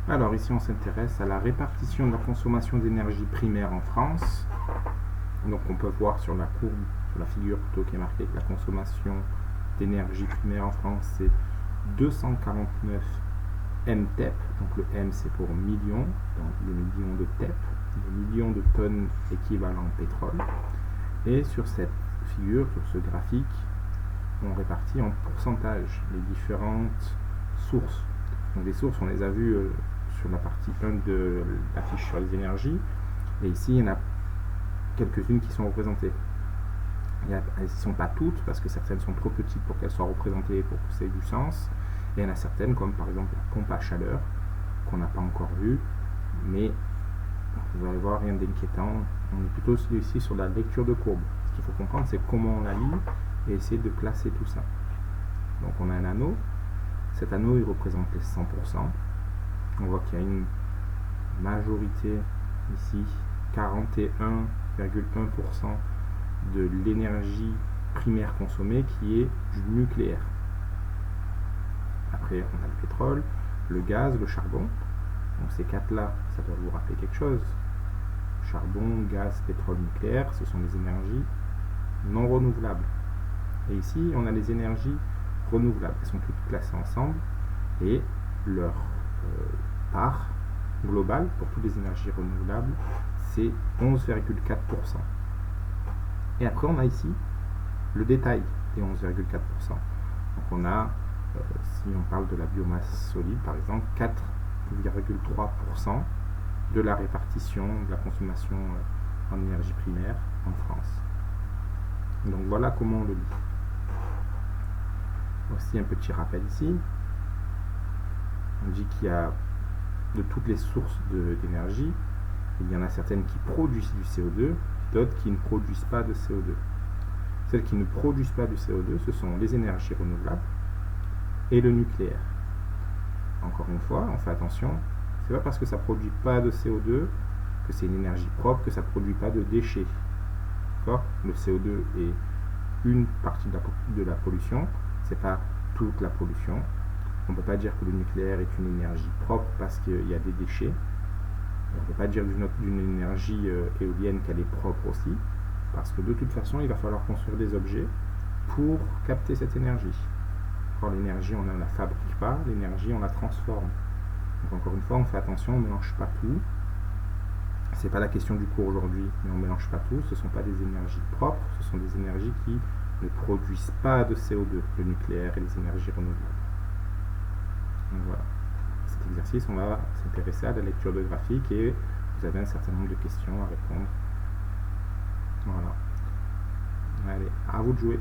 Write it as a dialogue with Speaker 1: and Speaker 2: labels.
Speaker 1: Alors ici on s'intéresse à la répartition de la consommation d'énergie primaire en France. Donc on peut voir sur la courbe, sur la figure plutôt, qui est marqué que la consommation d'énergie primaire en France c'est 249 MTEP, donc le M c'est pour million, donc le million de TEP, le million de tonnes équivalent pétrole. Et sur cette figure, sur ce graphique, on répartit en pourcentage les différentes sources. Donc les sources, on les a vues sur la partie 1 de la fiche sur les énergies, et ici il y en a quelques-unes qui sont représentées. Elles ne sont pas toutes, parce que certaines sont trop petites pour qu'elles soient représentées pour que ça ait du sens. Et il y en a certaines, comme par exemple la pompe à chaleur, qu'on n'a pas encore vue, mais vous allez voir, rien d'inquiétant. On est plutôt ici sur la lecture de courbe. Ce qu'il faut comprendre, c'est comment on la lit et essayer de placer tout ça. Donc on a un anneau. Cet anneau, il représente les 100%. On voit qu'il y a une majorité ici, 41,1% de l'énergie primaire consommée qui est du nucléaire. Après, on a le pétrole, le gaz, le charbon. Donc ces quatre-là, ça doit vous rappeler quelque chose. Charbon, gaz, pétrole, nucléaire, ce sont les énergies non renouvelables. Et ici, on a les énergies renouvelables. Elles sont toutes classées ensemble et leur part globale pour toutes les énergies renouvelables, c'est 11,4%. Et après, on a ici le détail des 11,4%. Donc on a, si on parle de la biomasse solide, par exemple, 4,3% de la répartition de la consommation en énergie primaire en France. Donc voilà comment on le lit. Aussi un petit rappel ici. On dit qu'il y a de toutes les sources d'énergie, il y en a certaines qui produisent du CO2, d'autres qui ne produisent pas de CO2. Celles qui ne produisent pas du CO2, ce sont les énergies renouvelables et le nucléaire. Encore une fois, on fait attention, c'est pas parce que ça ne produit pas de CO2 que c'est une énergie propre, que ça ne produit pas de déchets. Le CO2 est une partie de la pollution, c'est pas toute la pollution. On ne peut pas dire que le nucléaire est une énergie propre parce qu'il y a des déchets. On ne peut pas dire d'une énergie éolienne qu'elle est propre aussi, parce que de toute façon, il va falloir construire des objets pour capter cette énergie. L'énergie, on ne la fabrique pas, l'énergie, on la transforme. Donc encore une fois, on fait attention, on ne mélange pas tout. C'est pas la question du cours aujourd'hui, mais on ne mélange pas tout. Ce ne sont pas des énergies propres, ce sont des énergies qui ne produisent pas de CO2, le nucléaire et les énergies renouvelables. Donc voilà, cet exercice, on va s'intéresser à la lecture de graphique et vous avez un certain nombre de questions à répondre. Voilà. Allez, à vous de jouer.